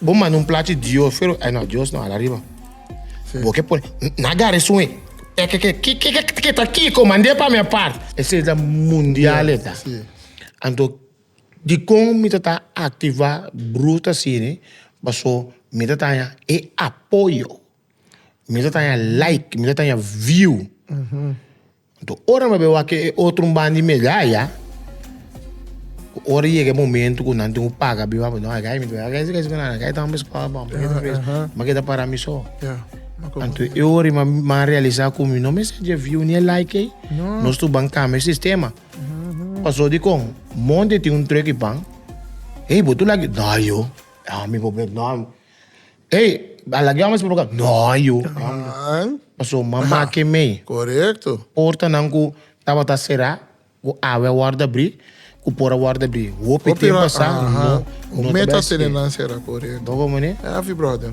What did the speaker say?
Bom, mas num plato de Dios, não, Dios não, arriba. Porque pô, na gara isso é que tá aqui, comandei para minha parte. Esse é da mundial, tá? Então, de como me tá ativar bruta assim, né? Passou, me tá e apoio. Me tá like, me tá view. Então, ora me veo que outro bando de medalha. Ora chega momento que não tem paga, biva, não, aí me vai, aí tá mais para bom, mas que dá para mim só. Então, eu ora mas realizar como não me seja view nem like, nós tu bancamos sistema. Passou de com, monte tem truque pan. Ei, botu lagi, não eu, me problema não. Ei, alagamos por cá, não eu. Passou mamá que me. Correto. Porta não que tava tá será, o ave guarda abrir. O pora guarda abrir. O PT passar, o meta serenância era correto. Como né? É, brother.